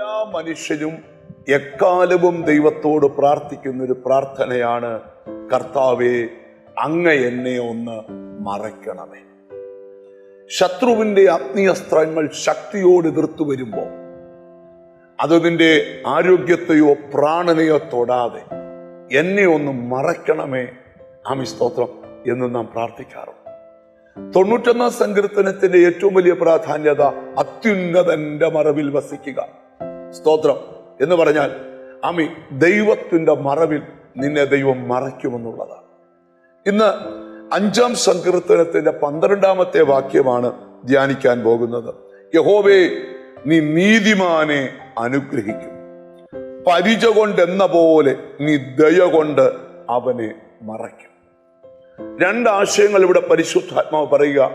എല്ലാ മനുഷ്യരും എക്കാലവും ദൈവത്തോട് പ്രാർത്ഥിക്കുന്നൊരു പ്രാർത്ഥനയാണ്, കർത്താവേ, അങ്ങ് എന്നെ ഒന്ന് മറയ്ക്കണമേ. ശത്രുവിന്റെ അഗ്നിയസ്ത്രങ്ങൾ ശക്തിയോട് എതിർത്തു വരുമ്പോൾ അത് നിന്റെ ആരോഗ്യത്തെയോ പ്രാണനെയോ തൊടാതെ എന്നെ ഒന്ന് മറയ്ക്കണമേ, ആമി സ്തോത്രം എന്ന് നാം പ്രാർത്ഥിക്കാറുണ്ട്. 91 സങ്കീർത്തനത്തിന്റെ ഏറ്റവും വലിയ പ്രാധാന്യത അത്യുന്നതന്റെ മറവിൽ വസിക്കുക. സ്തോത്രം എന്ന് പറഞ്ഞാൽ ആമി ദൈവത്തിന്റെ മറവിൽ നിന്നെ ദൈവം മറയ്ക്കുമെന്നുള്ളതാണ്. ഇന്ന് 5-ാം സങ്കീർത്തനത്തിന്റെ 12-ാമത്തെ വാക്യമാണ് ധ്യാനിക്കാൻ പോകുന്നത്. യഹോവേ, നീ നീതിമാനെ അനുഗ്രഹിക്കും, പരിച കൊണ്ടെന്ന പോലെ നീ ദയ കൊണ്ട് അവനെ മറയ്ക്കും. 2 ആശയങ്ങൾ ഇവിടെ പരിശുദ്ധാത്മാവ് പറയുക.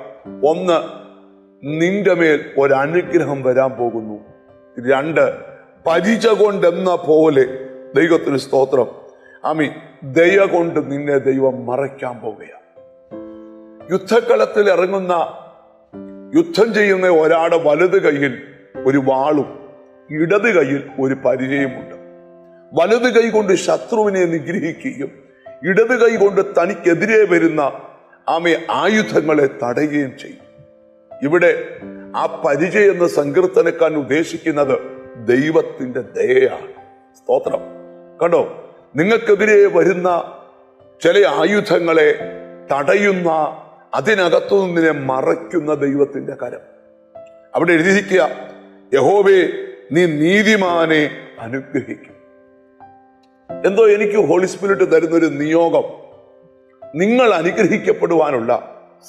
ഒന്ന്, നിന്റെ മേൽ ഒരനുഗ്രഹം വരാൻ പോകുന്നു. 2, പരിച കൊണ്ടെന്ന പോലെ ദൈവത്തിന് സ്തോത്രം ആമി ദയ കൊണ്ട് നിന്നെ ദൈവം മറയ്ക്കാൻ പോവുകയാണ്. യുദ്ധക്കളത്തിൽ ഇറങ്ങുന്ന യുദ്ധം ചെയ്യുന്ന ഒരാളുടെ വലത് കൈയിൽ ഒരു വാളും ഇടത് കൈയിൽ ഒരു പരിചയമുണ്ട്. വലത് കൈ കൊണ്ട് ശത്രുവിനെ നിഗ്രഹിക്കുകയും ഇടത് കൈ കൊണ്ട് തനിക്കെതിരെ വരുന്ന ആയുധങ്ങളെ തടയുകയും ചെയ്യും. ഇവിടെ ആ പരിചയം എന്ന സങ്കീർത്തനക്കാരൻ ഉദ്ദേശിക്കുന്നത് ദൈവത്തിന്റെ ദയയാണ്. സ്തോത്രം. കണ്ടോ, നിങ്ങൾക്കെതിരെ വരുന്ന ചില ആയുധങ്ങളെ തടയുന്ന, അതിനകത്തു നിന്നെ മറയ്ക്കുന്ന ദൈവത്തിന്റെ കരം. അവിടെ എഴുതിയിരിക്കുക, യഹോവേ, നീ നീതിമാനെ അനുഗ്രഹിക്കും. എന്തോ എനിക്ക് ഹോളി സ്പിരിറ്റ് തരുന്നൊരു നിയോഗം, നിങ്ങൾ അനുഗ്രഹിക്കപ്പെടുവാനുള്ള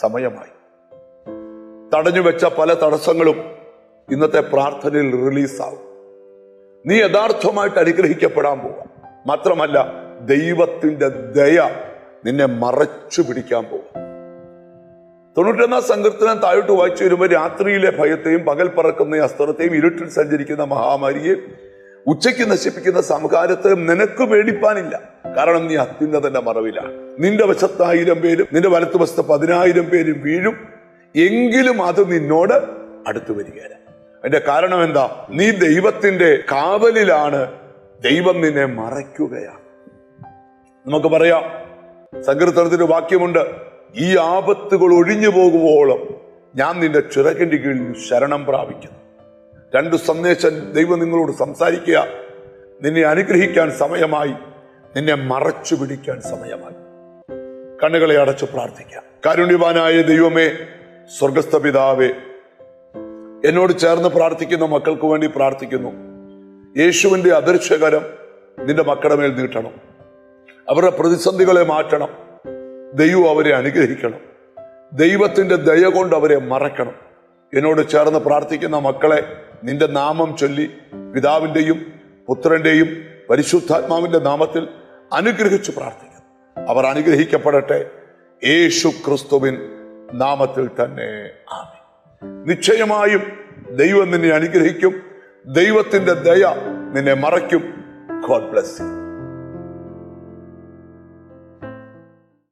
സമയമായി. തടഞ്ഞു വെച്ച പല തടസ്സങ്ങളും ഇന്നത്തെ പ്രാർത്ഥനയിൽ റിലീസാവും. നീ യഥാർത്ഥമായിട്ട് അനുഗ്രഹിക്കപ്പെടാൻ പോവാ. മാത്രമല്ല, ദൈവത്തിന്റെ ദയ നിന്നെ മറച്ചു പിടിക്കാൻ പോവാ. 91-ാം സങ്കീർത്തനം താഴോട്ട് വായിച്ചു വരുമ്പോൾ രാത്രിയിലെ ഭയത്തെയും പകൽ പറക്കുന്ന അസ്ത്രത്തെയും ഇരുട്ടിൽ സഞ്ചരിക്കുന്ന മഹാമാരിയെയും ഉച്ചയ്ക്ക് നശിപ്പിക്കുന്ന സംഹാരത്തെയും നിനക്ക് പേടിപ്പാനില്ല. കാരണം നീ അത്യുന്നതന്റെ മറവിലാണ്. നിന്റെ വശത്ത് 1000 പേരും നിന്റെ വലത്തുവശത്ത് 10,000 പേരും വീഴും, എങ്കിലും അത് നിന്നോട് അടുത്തു വരികയില്ല. അതിന്റെ കാരണം എന്താ? നീ ദൈവത്തിന്റെ കാവലിലാണ്. ദൈവം നിന്നെ മറയ്ക്കുകയാണ്. നമുക്ക് പറയാം, സങ്കീർത്തനത്തിന്റെ വാക്യമുണ്ട്, ഈ ആപത്തുകൾ ഒഴിഞ്ഞു പോകുവോളം ഞാൻ നിന്റെ ചിറകിന്റെ കീഴിൽ ശരണം പ്രാപിക്കുന്നു. 2 സന്ദേശം ദൈവം നിങ്ങളോട് സംസാരിക്കുക. നിന്നെ അനുഗ്രഹിക്കാൻ സമയമായി, നിന്നെ മറച്ചു പിടിക്കാൻ സമയമായി. കണ്ണുകളെ അടച്ചു പ്രാർത്ഥിക്കാം. കാരുണ്യവാനായ ദൈവമേ, സ്വർഗസ്ഥ പിതാവേ, എന്നോട് ചേർന്ന് പ്രാർത്ഥിക്കുന്ന മക്കൾക്ക് വേണ്ടി പ്രാർത്ഥിക്കുന്നു. യേശുവിന്റെ അദൃശ്യകരം നിന്റെ മക്കളുടെ മേൽ നീട്ടണം. അവരുടെ പ്രതിസന്ധികളെ മാറ്റണം. ദൈവം അവരെ അനുഗ്രഹിക്കണം. ദൈവത്തിന്റെ ദയ കൊണ്ട് അവരെ മറക്കണം. എന്നോട് ചേർന്ന് പ്രാർത്ഥിക്കുന്ന മക്കളെ നിന്റെ നാമം ചൊല്ലി പിതാവിന്റെയും പുത്രന്റെയും പരിശുദ്ധാത്മാവിന്റെ നാമത്തിൽ അനുഗ്രഹിച്ചു പ്രാർത്ഥിക്കുന്നു. അവർ അനുഗ്രഹിക്കപ്പെടട്ടെ, യേശു ക്രിസ്തുവിൻ നാമത്തിൽ തന്നെ. ആമേൻ. നിശ്ചയമായും ദൈവം നിന്നെ അനുഗ്രഹിക്കും. ദൈവത്തിന്റെ ദയ നിന്നെ മറയ്ക്കും. God bless you.